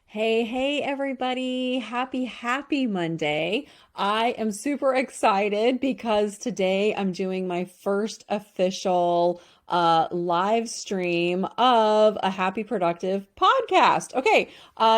Hey, everybody. Happy Monday. I am super excited because today I'm doing my first official live stream of a happy productive podcast. Okay,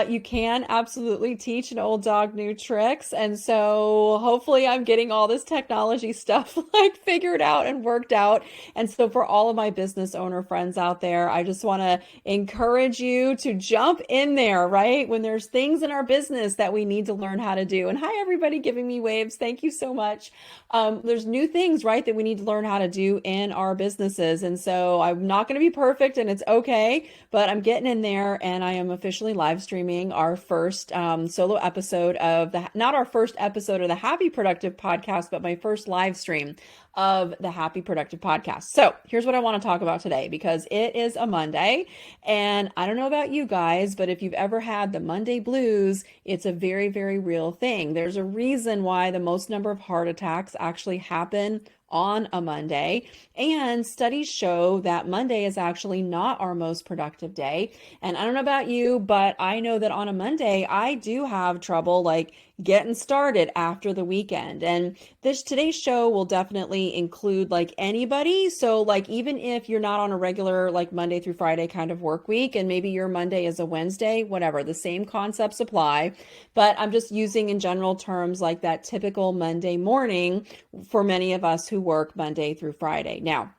you can absolutely teach an old dog new tricks. And so hopefully I'm getting all this technology stuff like figured out and worked out. And so for all of my business owner friends out there, I just want to encourage you to jump in there, right? When there's things in our business that we need to learn how to do. And hi, everybody giving me waves. Thank you so much. There's new things, right, that we need to learn how to do in our businesses. And so I'm not going to be perfect and it's okay, but I'm getting in there and I am officially live streaming our first solo episode of not our first episode of the Happy Productive podcast, but my first live stream of the Happy Productive podcast. So here's what I want to talk about today because it is a Monday. And I don't know about you guys, but if you've ever had the Monday blues, it's a very, very real thing. There's a reason why the most number of heart attacks actually happen on a Monday. And studies show that Monday is actually not our most productive day. And I don't know about you, but I know that on a Monday, I do have trouble like getting started after the weekend. And today's show will definitely include like anybody. So like even if you're not on a regular like Monday through Friday kind of work week and maybe your Monday is a Wednesday, whatever, the same concepts apply. But I'm just using in general terms like that typical Monday morning for many of us who work Monday through Friday. Now,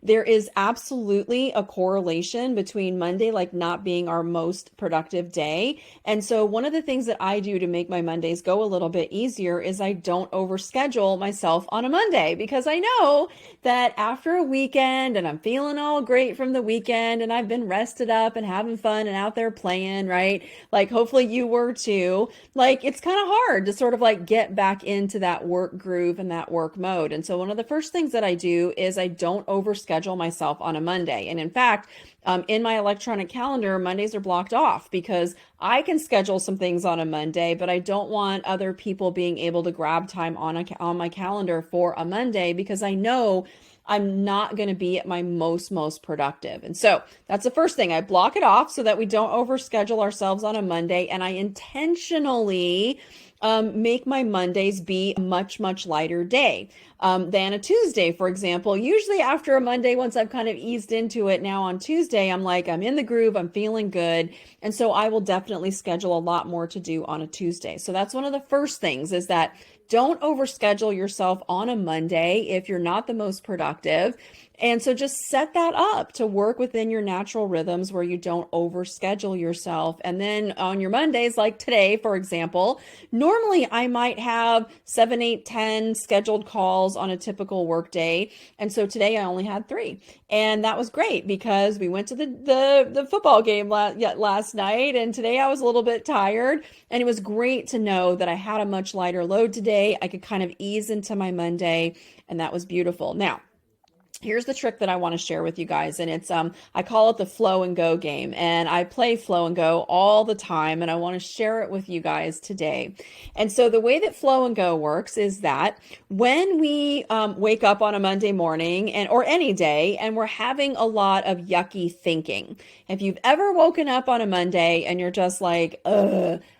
there is absolutely a correlation between Monday like not being our most productive day. And so one of the things that I do to make my Mondays go a little bit easier is I don't overschedule myself on a Monday because I know that after a weekend and I'm feeling all great from the weekend and I've been rested up and having fun and out there playing, right? Like hopefully you were too. Like it's kind of hard to sort of like get back into that work groove and that work mode. And so one of the first things that I do is I don't overschedule myself on a Monday. And in fact, in my electronic calendar, Mondays are blocked off because I can schedule some things on a Monday, but I don't want other people being able to grab time on my calendar for a Monday because I know I'm not going to be at my most productive. And so that's the first thing. I block it off so that we don't overschedule ourselves on a Monday. And I intentionally make my Mondays be a much lighter day than a Tuesday, for example. Usually after a Monday, once I've kind of eased into it, now on Tuesday, I'm like, I'm in the groove, I'm feeling good. And so I will definitely schedule a lot more to do on a Tuesday. So that's one of the first things is that don't overschedule yourself on a Monday if you're not the most productive. And so just set that up to work within your natural rhythms where you don't overschedule yourself. And then on your Mondays, like today, for example, normally I might have 7, 8, 10 scheduled calls on a typical work day. And so today I only had 3. And that was great because we went to the football game last night. And today I was a little bit tired. And it was great to know that I had a much lighter load today. I could kind of ease into my Monday. And that was beautiful. Now, here's the trick that I want to share with you guys. And it's, I call it the flow and go game. And I play flow and go all the time. And I want to share it with you guys today. And so the way that flow and go works is that when we wake up on a Monday morning or any day, and we're having a lot of yucky thinking. If you've ever woken up on a Monday and you're just like,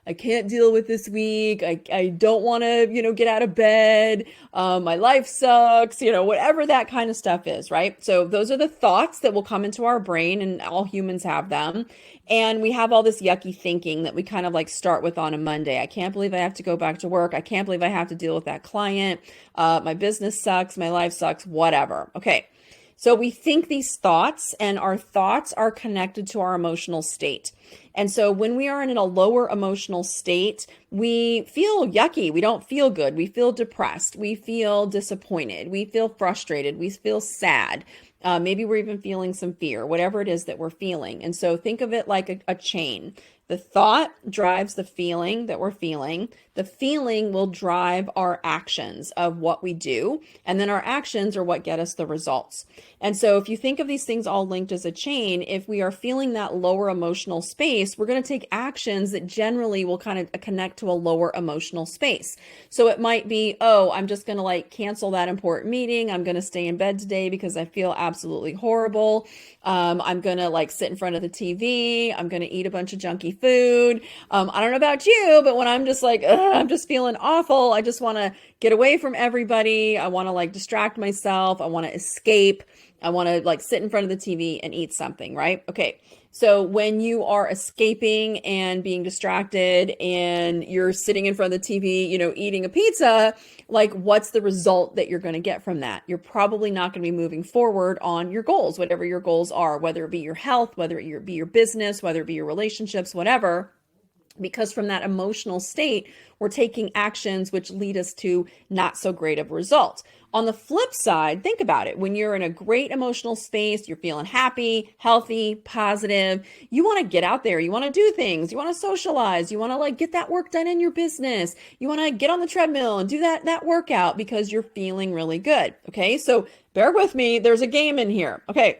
I can't deal with this week. I don't want to, get out of bed. My life sucks, whatever that kind of stuff is, right? So those are the thoughts that will come into our brain and all humans have them. And we have all this yucky thinking that we kind of like start with on a Monday. I can't believe I have to go back to work. I can't believe I have to deal with that client. My business sucks. My life sucks, whatever. Okay. So we think these thoughts and our thoughts are connected to our emotional state. And so when we are in a lower emotional state, we feel yucky. We don't feel good. We feel depressed. We feel disappointed. We feel frustrated. We feel sad. Maybe we're even feeling some fear, whatever it is that we're feeling. And so think of it like a chain. The thought drives the feeling that we're feeling. The feeling will drive our actions of what we do. And then our actions are what get us the results. And so if you think of these things all linked as a chain, if we are feeling that lower emotional space, we're going to take actions that generally will kind of connect to a lower emotional space. So it might be, oh, I'm just going to like cancel that important meeting. I'm going to stay in bed today because I feel absolutely horrible. I'm going to like sit in front of the TV. I'm going to eat a bunch of junky food. I don't know about you, but when I'm just like, I'm just feeling awful, I just want to get away from everybody. I want to like distract myself. I want to escape. I want to like sit in front of the TV and eat something, right? Okay. So when you are escaping and being distracted and you're sitting in front of the TV, eating a pizza, like what's the result that you're going to get from that? You're probably not going to be moving forward on your goals, whatever your goals are, whether it be your health, whether it be your business, whether it be your relationships, whatever. Because from that emotional state, we're taking actions which lead us to not so great of results. On the flip side, think about it. When you're in a great emotional space, you're feeling happy, healthy, positive, you want to get out there. You want to do things. You want to socialize. You want to like get that work done in your business. You want to get on the treadmill and do that workout because you're feeling really good. Okay. So bear with me. There's a game in here. Okay.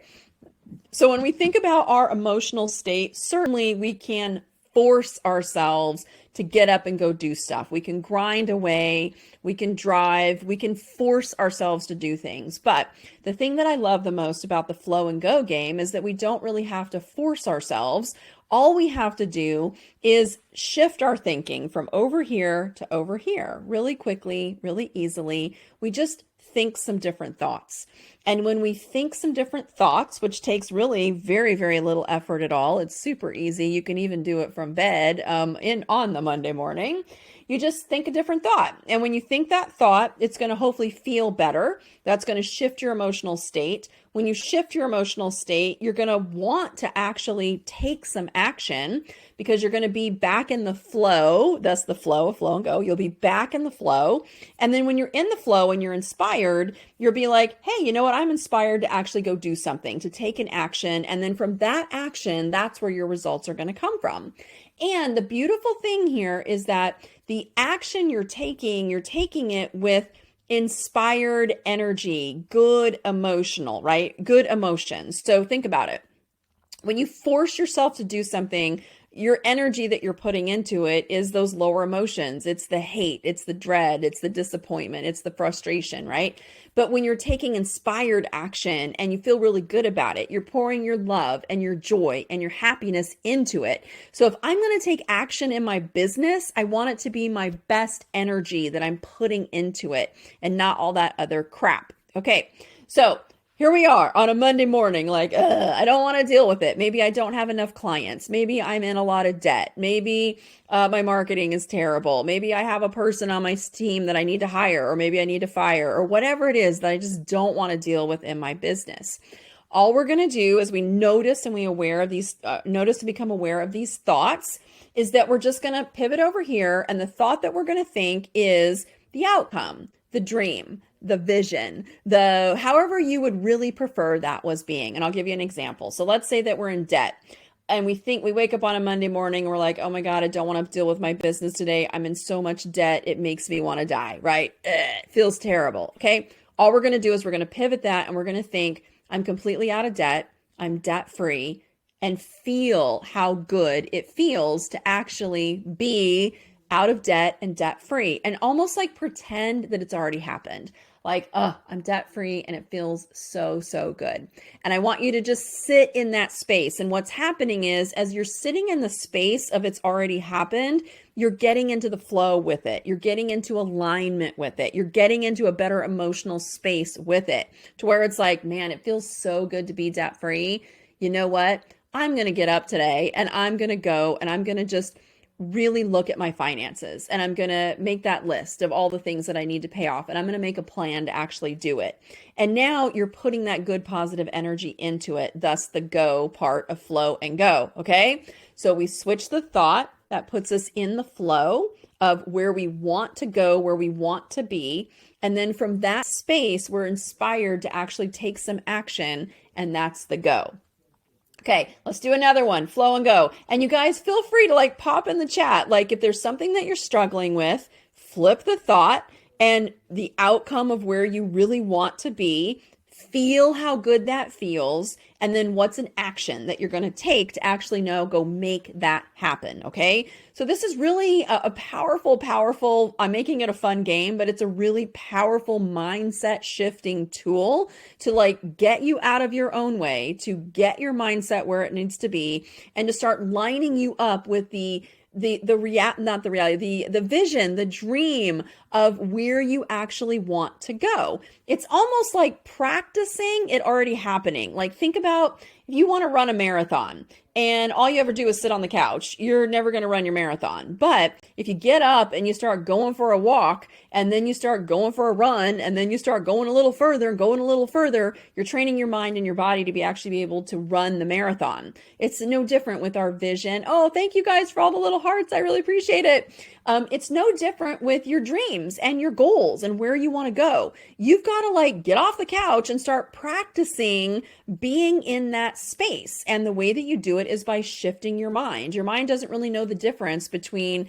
So when we think about our emotional state, certainly we can force ourselves to get up and go do stuff. We can grind away, we can drive, we can force ourselves to do things. But the thing that I love the most about the flow and go game is that we don't really have to force ourselves. All we have to do is shift our thinking from over here to over here really quickly, really easily. We just think some different thoughts. And when we think some different thoughts, which takes really very, very little effort at all, it's super easy. You can even do it from bed on the Monday morning. You just think a different thought. And when you think that thought, it's going to hopefully feel better. That's going to shift your emotional state. When you shift your emotional state, you're going to want to actually take some action because you're going to be back in the flow. That's the flow of flow and go. You'll be back in the flow. And then when you're in the flow and you're inspired, you'll be like, hey, you know what? I'm inspired to actually go do something, to take an action. And then from that action, that's where your results are going to come from. And the beautiful thing here is that the action you're taking it with inspired energy, good emotional, right? Good emotions. So think about it. When you force yourself to do something, your energy that you're putting into it is those lower emotions. It's the hate, it's the dread, it's the disappointment, it's the frustration, right? But when you're taking inspired action and you feel really good about it, you're pouring your love and your joy and your happiness into it. So if I'm going to take action in my business, I want it to be my best energy that I'm putting into it and not all that other crap. Okay, so here we are on a Monday morning, like, I don't want to deal with it. Maybe I don't have enough clients. Maybe I'm in a lot of debt. Maybe my marketing is terrible. Maybe I have a person on my team that I need to hire, or maybe I need to fire, or whatever it is that I just don't want to deal with in my business. All we're going to do is we notice and we aware of these, notice to become aware of these thoughts, is that we're just going to pivot over here. And the thought that we're going to think is the outcome, the dream, the vision, the however you would really prefer that was being. And I'll give you an example. So let's say that we're in debt and we wake up on a Monday morning and we're like, oh my God, I don't want to deal with my business today. I'm in so much debt. It makes me want to die, right? It feels terrible. Okay. All we're going to do is we're going to pivot that and we're going to think, I'm completely out of debt. I'm debt free, and feel how good it feels to actually be out of debt and debt free, and almost like pretend that it's already happened. Like, I'm debt free and it feels so, so good. And I want you to just sit in that space. And what's happening is, as you're sitting in the space of it's already happened, you're getting into the flow with it. You're getting into alignment with it. You're getting into a better emotional space with it, to where it's like, man, it feels so good to be debt free. You know what? I'm going to get up today and I'm going to go and I'm going to just really look at my finances, and I'm going to make that list of all the things that I need to pay off, and I'm going to make a plan to actually do it. And now you're putting that good positive energy into it, thus the go part of flow and go. Okay. So we switch the thought that puts us in the flow of where we want to go, where we want to be. And then from that space, we're inspired to actually take some action, and that's the go. Okay, let's do another one, flow and go. And you guys feel free to like pop in the chat. Like if there's something that you're struggling with, flip the thought and the outcome of where you really want to be. Feel how good that feels, and then what's an action that you're going to take to actually know, go make that happen. Okay. So this is really a powerful, I'm making it a fun game, but it's a really powerful mindset shifting tool to like get you out of your own way, to get your mindset where it needs to be, and to start lining you up with the not the reality, the vision, the dream of where you actually want to go. It's almost like practicing it already happening. Like think about if you want to run a marathon and all you ever do is sit on the couch, you're never going to run your marathon. But if you get up and you start going for a walk, and then you start going for a run, and then you start going a little further and going a little further, you're training your mind and your body to actually be able to run the marathon. It's no different with our vision. Oh, thank you guys for all the little hearts. I really appreciate it. It's no different with your dreams and your goals and where you want to go. You've got to like get off the couch and start practicing being in that space. And the way that you do it is by shifting your mind. Your mind doesn't really know the difference between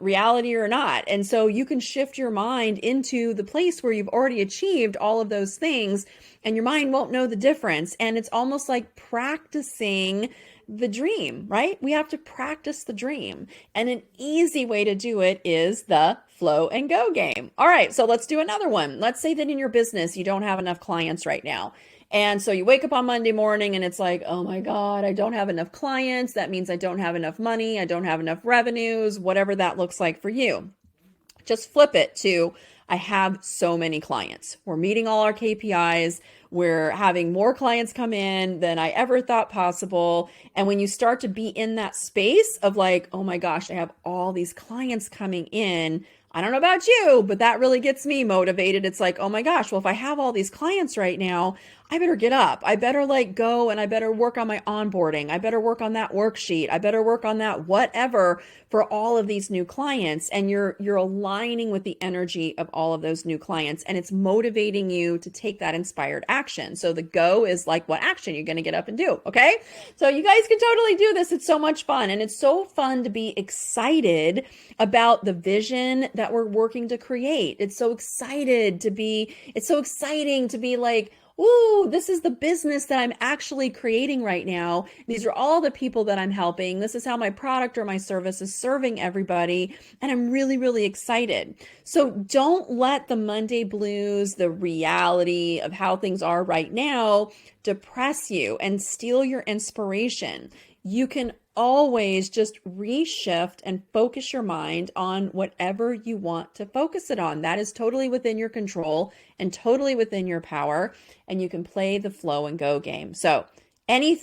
reality or not. And so you can shift your mind into the place where you've already achieved all of those things, and your mind won't know the difference. And it's almost like practicing the dream, right? We have to practice the dream. And an easy way to do it is the flow and go game. All right, so let's do another one. Let's say that in your business, you don't have enough clients right now. And so you wake up on Monday morning and it's like, oh my God, I don't have enough clients. That means I don't have enough money. I don't have enough revenues, whatever that looks like for you. Just flip it to, I have so many clients. We're meeting all our KPIs. We're having more clients come in than I ever thought possible. And when you start to be in that space of like, oh my gosh, I have all these clients coming in. I don't know about you, but that really gets me motivated. It's like, oh my gosh, well, if I have all these clients right now, I better get up. I better like go and I better work on my onboarding. I better work on that worksheet. I better work on that whatever for all of these new clients. And you're aligning with the energy of all of those new clients, and it's motivating you to take that inspired action. So the go is like what action you're going to get up and do. Okay. So you guys can totally do this. It's so much fun. And it's so fun to be excited about the vision that we're working to create. It's so exciting to be like, ooh, this is the business that I'm actually creating right now. These are all the people that I'm helping. This is how my product or my service is serving everybody. And I'm really, really excited. So don't let the Monday blues, the reality of how things are right now, depress you and steal your inspiration. You can always just reshift and focus your mind on whatever you want to focus it on. That is totally within your control and totally within your power. And you can play the flow and go game. So any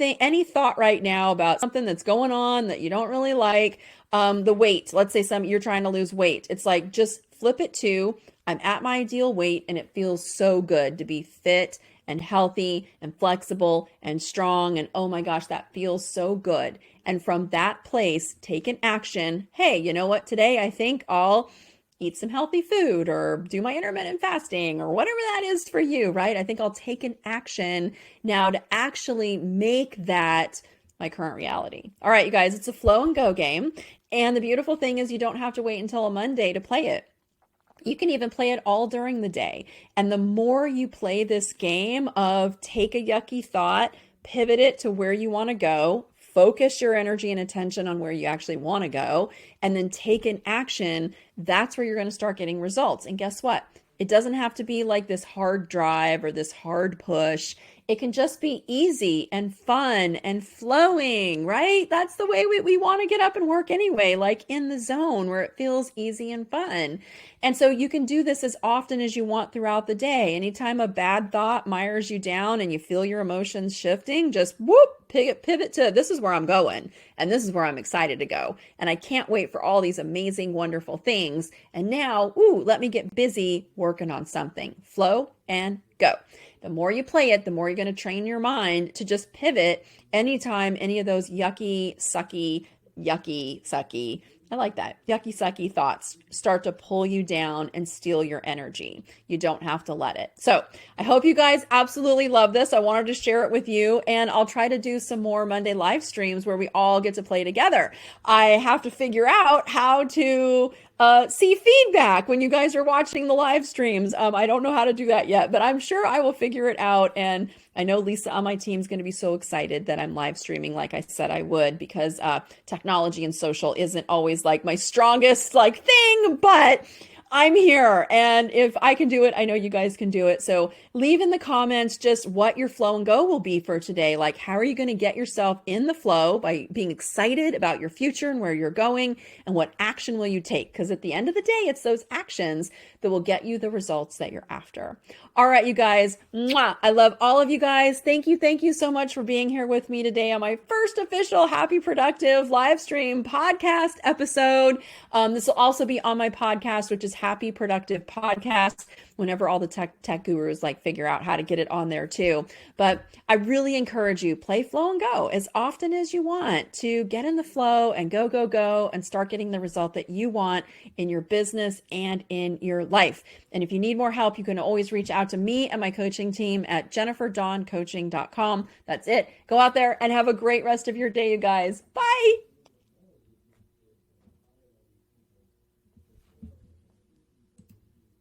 thought right now about something that's going on that you don't really like, the weight, let's say you're trying to lose weight. It's like, just flip it to, I'm at my ideal weight and it feels so good to be fit and healthy and flexible and strong. And oh my gosh, that feels so good. And from that place, take an action. Hey, you know what? Today I think I'll eat some healthy food or do my intermittent fasting or whatever that is for you, right? I think I'll take an action now to actually make that my current reality. All right, you guys, it's a flow and go game. And the beautiful thing is you don't have to wait until a Monday to play it. You can even play it all during the day. And the more you play this game of take a yucky thought, pivot it to where you want to go, focus your energy and attention on where you actually want to go, and then take an action, that's where you're going to start getting results. And guess what? It doesn't have to be like this hard drive or this hard push. It can just be easy and fun and flowing, right? That's the way we want to get up and work anyway, like in the zone where it feels easy and fun. And so you can do this as often as you want throughout the day. Anytime a bad thought mires you down and you feel your emotions shifting, just whoop, pivot to this is where I'm going and this is where I'm excited to go. And I can't wait for all these amazing, wonderful things. And now, let me get busy working on something. Flow and go. The more you play it, the more you're going to train your mind to just pivot anytime any of those yucky, sucky, I like that, yucky, sucky thoughts start to pull you down and steal your energy. You don't have to let it. So I hope you guys absolutely love this. I wanted to share it with you, and I'll try to do some more Monday live streams where we all get to play together. I have to figure out how to see feedback when you guys are watching the live streams. I don't know how to do that yet, but I'm sure I will figure it out. And I know Lisa on my team is going to be so excited that I'm live streaming like I said I would, because technology and social isn't always like my strongest like thing, but I'm here. And if I can do it, I know you guys can do it. So leave in the comments just what your flow and go will be for today. Like, how are you going to get yourself in the flow by being excited about your future and where you're going, and what action will you take? Because at the end of the day, it's those actions that will get you the results that you're after. All right, you guys. Mwah, I love all of you guys. Thank you. Thank you so much for being here with me today on my first official Happy Productive live stream podcast episode. This will also be on my podcast, which is Happy Productive Podcast, whenever all the tech gurus like figure out how to get it on there too. But I really encourage you, play flow and go as often as you want to get in the flow and go, and start getting the result that you want in your business and in your life. And if you need more help, you can always reach out to me and my coaching team at jenniferdawncoaching.com. That's it. Go out there and have a great rest of your day, you guys. Bye.